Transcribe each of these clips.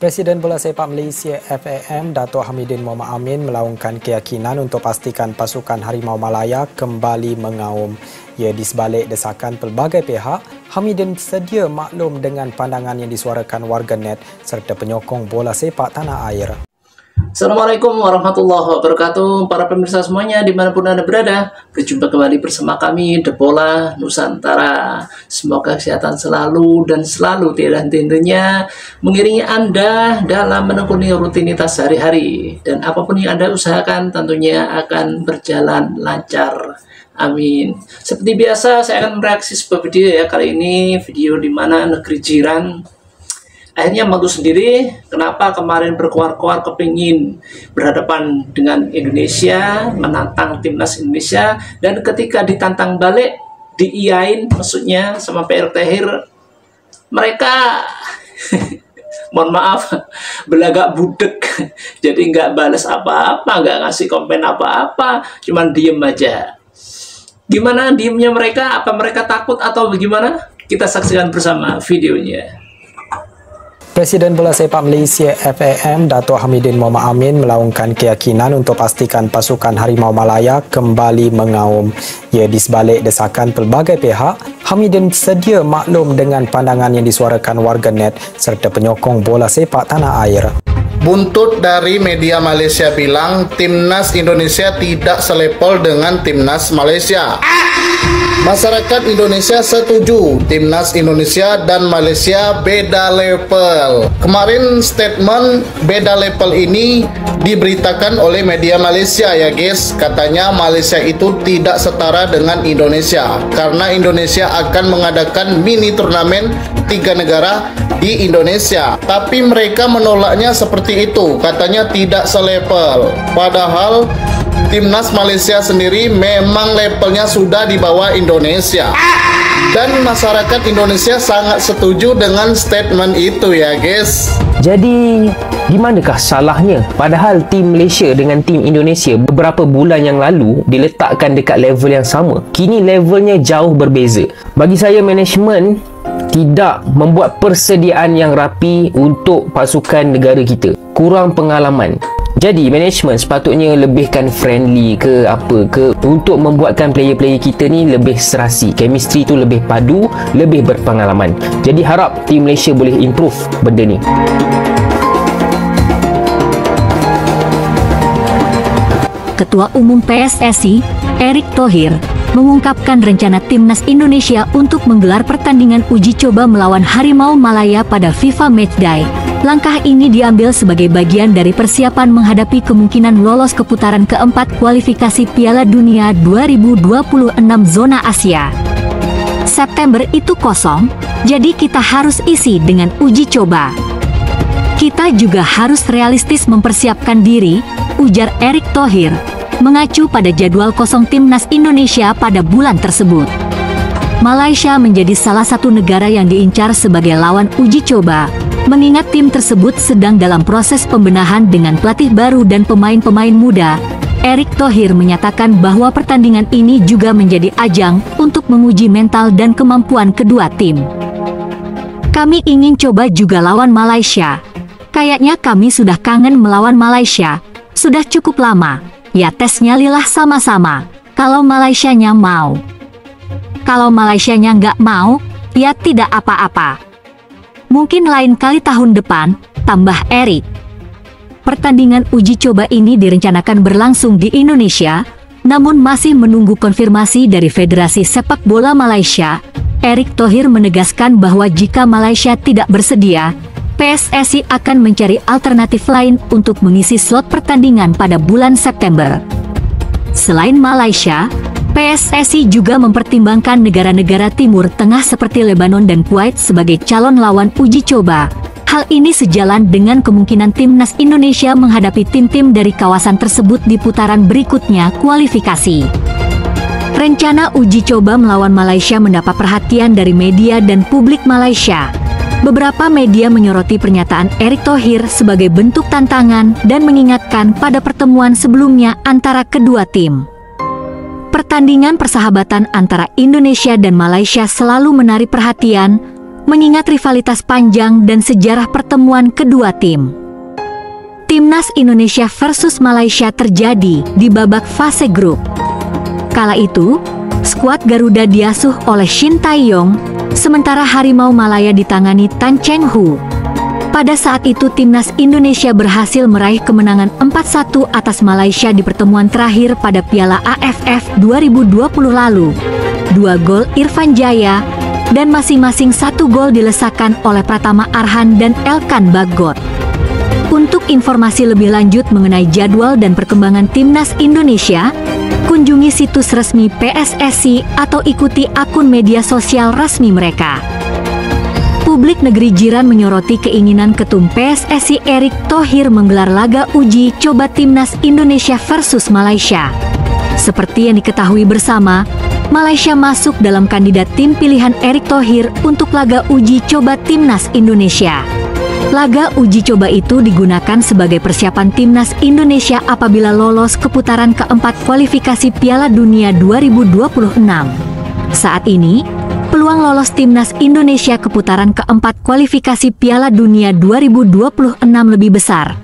Presiden Bola Sepak Malaysia FAM Dato' Hamidin Mohamad Amin melaungkan keyakinan untuk pastikan pasukan Harimau Malaya kembali mengaum. Ia di sebalik desakan pelbagai pihak, Hamidin sedia maklum dengan pandangan yang disuarakan warganet serta penyokong bola sepak tanah air. Assalamualaikum warahmatullahi wabarakatuh. Para pemirsa semuanya dimanapun Anda berada, berjumpa kembali bersama kami The Bola Nusantara. Semoga kesehatan selalu dan selalu tiada henti-hentinya mengiringi Anda dalam menekuni rutinitas sehari-hari, dan apapun yang Anda usahakan tentunya akan berjalan lancar. Amin. Seperti biasa, saya akan mereaksi sebuah video ya. Kali ini video di mana negeri jiran akhirnya malu sendiri. Kenapa kemarin berkoar-koar kepingin berhadapan dengan Indonesia, menantang timnas Indonesia, dan ketika ditantang balik, diiyain maksudnya sama Pak Erick Thohir, mereka mohon maaf, belagak budek. Jadi nggak balas apa-apa, nggak ngasih komen apa-apa, cuman diem aja. Gimana diemnya mereka? Apa mereka takut atau bagaimana? Kita saksikan bersama videonya. Presiden Bola Sepak Malaysia FAM Dato' Hamidin Mohamad Amin melaungkan keyakinan untuk pastikan pasukan Harimau Malaya kembali mengaum. Ia di sebalik desakan pelbagai pihak, Hamidin sedia maklum dengan pandangan yang disuarakan warganet serta penyokong bola sepak tanah air. Buntut dari media Malaysia bilang timnas Indonesia tidak selevel dengan timnas Malaysia. Masyarakat Indonesia setuju timnas Indonesia dan Malaysia beda level. Kemarin statement beda level ini diberitakan oleh media Malaysia ya guys. Katanya Malaysia itu tidak setara dengan Indonesia karena Indonesia akan mengadakan mini turnamen 3 negara di Indonesia. Tapi mereka menolaknya seperti itu, katanya tidak selevel. Padahal timnas Malaysia sendiri memang levelnya sudah di bawah Indonesia. Dan masyarakat Indonesia sangat setuju dengan statement itu ya guys. Jadi di manakah salahnya? Padahal tim Malaysia dengan tim Indonesia beberapa bulan yang lalu diletakkan dekat level yang sama. Kini levelnya jauh berbeza. Bagi saya, manajemen tidak membuat persediaan yang rapi untuk pasukan negara kita. Kurang pengalaman. Jadi manajemen sepatutnya lebihkan friendly ke apa ke untuk membuatkan player-player kita ni lebih serasi. Chemistry tu lebih padu, lebih berpengalaman. Jadi harap tim Malaysia boleh improve benda ni. Ketua Umum PSSI, Erick Thohir, mengungkapkan rencana timnas Indonesia untuk menggelar pertandingan uji coba melawan Harimau Malaya pada FIFA Matchday. Langkah ini diambil sebagai bagian dari persiapan menghadapi kemungkinan lolos ke putaran keempat kualifikasi Piala Dunia 2026 zona Asia. September itu kosong, jadi kita harus isi dengan uji coba. Kita juga harus realistis mempersiapkan diri, ujar Erick Thohir, mengacu pada jadwal kosong timnas Indonesia pada bulan tersebut. Malaysia menjadi salah satu negara yang diincar sebagai lawan uji coba, mengingat tim tersebut sedang dalam proses pembenahan dengan pelatih baru dan pemain-pemain muda. Erick Thohir menyatakan bahwa pertandingan ini juga menjadi ajang untuk menguji mental dan kemampuan kedua tim. Kami ingin coba juga lawan Malaysia. Kayaknya kami sudah kangen melawan Malaysia. Sudah cukup lama. Ya tesnya lilah sama-sama. Kalau Malaysianya mau. Kalau Malaysianya nggak mau, ya tidak apa-apa. Mungkin lain kali tahun depan, tambah Erick. Pertandingan uji coba ini direncanakan berlangsung di Indonesia, namun masih menunggu konfirmasi dari Federasi Sepak Bola Malaysia. Erick Thohir menegaskan bahwa jika Malaysia tidak bersedia, PSSI akan mencari alternatif lain untuk mengisi slot pertandingan pada bulan September. Selain Malaysia, PSSI juga mempertimbangkan negara-negara Timur Tengah seperti Lebanon dan Kuwait sebagai calon lawan uji coba. Hal ini sejalan dengan kemungkinan timnas Indonesia menghadapi tim-tim dari kawasan tersebut di putaran berikutnya kualifikasi. Rencana uji coba melawan Malaysia mendapat perhatian dari media dan publik Malaysia. Beberapa media menyoroti pernyataan Erick Thohir sebagai bentuk tantangan dan mengingatkan pada pertemuan sebelumnya antara kedua tim. Pertandingan persahabatan antara Indonesia dan Malaysia selalu menarik perhatian, mengingat rivalitas panjang dan sejarah pertemuan kedua tim. Timnas Indonesia versus Malaysia terjadi di babak fase grup. Kala itu, skuad Garuda diasuh oleh Shin Tae-yong, sementara Harimau Malaya ditangani Tan Cheng Hu. Pada saat itu Timnas Indonesia berhasil meraih kemenangan 4-1 atas Malaysia di pertemuan terakhir pada Piala AFF 2020 lalu. 2 gol Irfan Jaya, dan masing-masing 1 gol dilesakan oleh Pratama Arhan dan Elkan Bagot. Untuk informasi lebih lanjut mengenai jadwal dan perkembangan Timnas Indonesia, kunjungi situs resmi PSSI atau ikuti akun media sosial resmi mereka. Publik negeri jiran menyoroti keinginan Ketum PSSI Erick Thohir menggelar laga uji coba Timnas Indonesia versus Malaysia. Seperti yang diketahui bersama, Malaysia masuk dalam kandidat tim pilihan Erick Thohir untuk laga uji coba Timnas Indonesia. Laga uji coba itu digunakan sebagai persiapan Timnas Indonesia apabila lolos ke putaran keempat kualifikasi Piala Dunia 2026. Saat ini, peluang lolos Timnas Indonesia ke putaran keempat kualifikasi Piala Dunia 2026 lebih besar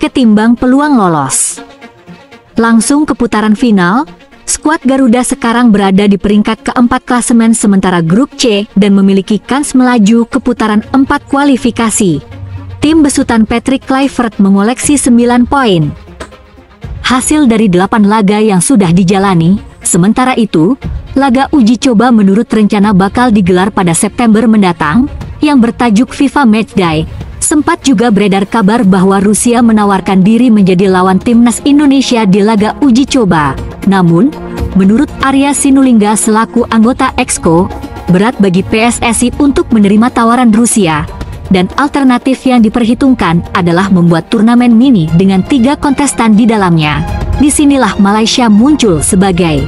ketimbang peluang lolos langsung ke putaran final. Skuad Garuda sekarang berada di peringkat keempat klasemen sementara grup C dan memiliki kans melaju ke putaran 4 kualifikasi. Tim besutan Patrick Kluivert mengoleksi 9 poin. Hasil dari 8 laga yang sudah dijalani, sementara itu, laga uji coba menurut rencana bakal digelar pada September mendatang, yang bertajuk FIFA Matchday. Sempat juga beredar kabar bahwa Rusia menawarkan diri menjadi lawan Timnas Indonesia di laga uji coba. Namun, menurut Arya Sinulinga selaku anggota Exco, berat bagi PSSI untuk menerima tawaran Rusia, dan alternatif yang diperhitungkan adalah membuat turnamen mini dengan 3 kontestan di dalamnya. Disinilah Malaysia muncul sebagai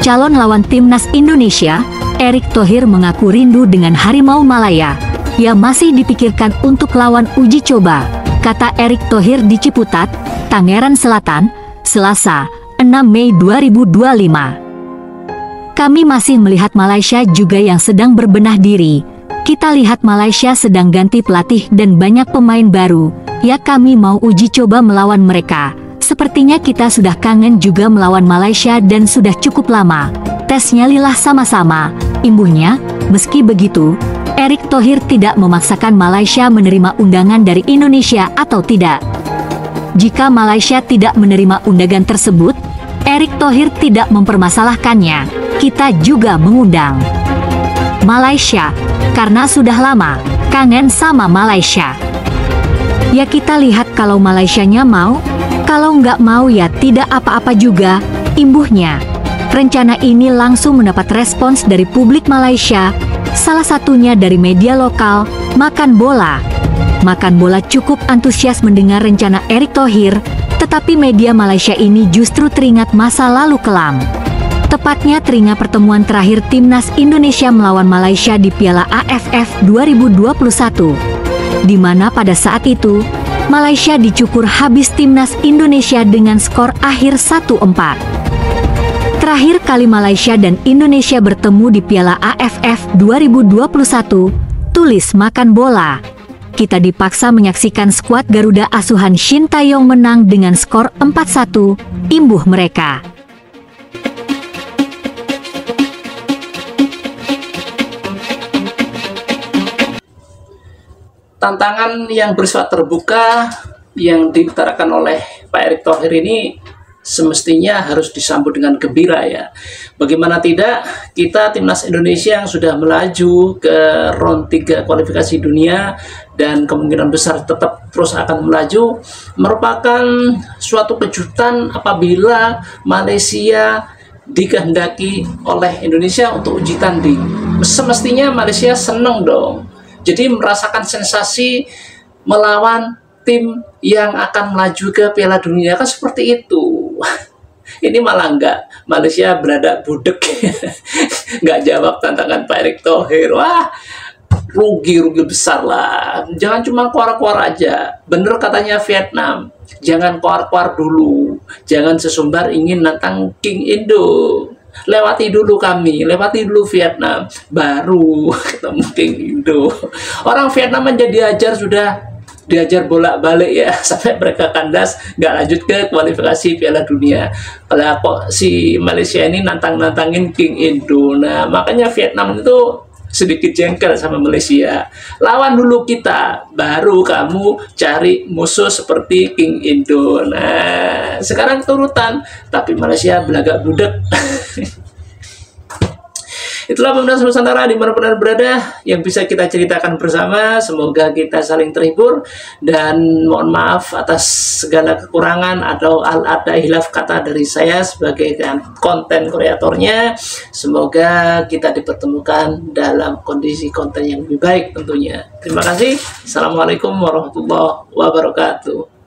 calon lawan Timnas Indonesia. Erick Thohir mengaku rindu dengan Harimau Malaya. Ia masih dipikirkan untuk lawan uji coba, kata Erick Thohir di Ciputat, Tangerang Selatan, Selasa, 6 Mei 2025. Kami masih melihat Malaysia juga yang sedang berbenah diri. Kita lihat Malaysia sedang ganti pelatih dan banyak pemain baru. Ya, kami mau uji coba melawan mereka. Sepertinya kita sudah kangen juga melawan Malaysia dan sudah cukup lama. Tesnya lilah sama-sama, imbuhnya. Meski begitu, Erick Thohir tidak memaksakan Malaysia menerima undangan dari Indonesia atau tidak. Jika Malaysia tidak menerima undangan tersebut, Erick Thohir tidak mempermasalahkannya. Kita juga mengundang Malaysia, karena sudah lama kangen sama Malaysia. Ya, kita lihat kalau Malaysianya mau, kalau nggak mau ya tidak apa-apa juga, imbuhnya. Rencana ini langsung mendapat respons dari publik Malaysia, salah satunya dari media lokal, Makan Bola. Makan Bola cukup antusias mendengar rencana Erick Thohir, tetapi media Malaysia ini justru teringat masa lalu kelam. Tepatnya teringat pertemuan terakhir Timnas Indonesia melawan Malaysia di Piala AFF 2021, di mana pada saat itu, Malaysia dicukur habis Timnas Indonesia dengan skor akhir 1-4. Terakhir kali Malaysia dan Indonesia bertemu di Piala AFF 2021, tulis Makan Bola. Kita dipaksa menyaksikan skuad Garuda asuhan Shin Tae-yong menang dengan skor 4-1, imbuh mereka. Tantangan yang bersifat terbuka yang diutarakan oleh Pak Erick Thohir ini semestinya harus disambut dengan gembira ya. Bagaimana tidak, kita Timnas Indonesia yang sudah melaju ke round 3 kualifikasi dunia dan kemungkinan besar tetap terus akan melaju, merupakan suatu kejutan apabila Malaysia dikehendaki oleh Indonesia untuk uji tanding. Semestinya Malaysia senang dong. Jadi merasakan sensasi melawan tim yang akan melaju ke Piala Dunia, kan seperti itu. Ini malah enggak, Malaysia berada budek. Nggak jawab tantangan Pak Erick Thohir. Wah, rugi besar lah. Jangan cuma kuar-kuar aja. Bener katanya Vietnam, jangan kuar-kuar dulu. Jangan sesumbar ingin nantang King Indo. lewati dulu kami, lewati dulu Vietnam, baru ketemu King Indo. Orang Vietnam aja diajar bolak-balik ya sampai mereka kandas, nggak lanjut ke kualifikasi Piala Dunia. Kalau kok si Malaysia ini nantangin King Indo. Nah, makanya Vietnam itu sedikit jengkel sama Malaysia. Lawan dulu kita, baru kamu cari musuh seperti King Indo. Nah, sekarang turutan, tapi Malaysia belagak budek. Itulah pemirsa Nusantara dimanapun Anda berada yang bisa kita ceritakan bersama. Semoga kita saling terhibur dan mohon maaf atas segala kekurangan atau ada hilaf kata dari saya sebagai konten kreatornya. Semoga kita dipertemukan dalam kondisi konten yang lebih baik tentunya. Terima kasih. Assalamualaikum warahmatullahi wabarakatuh.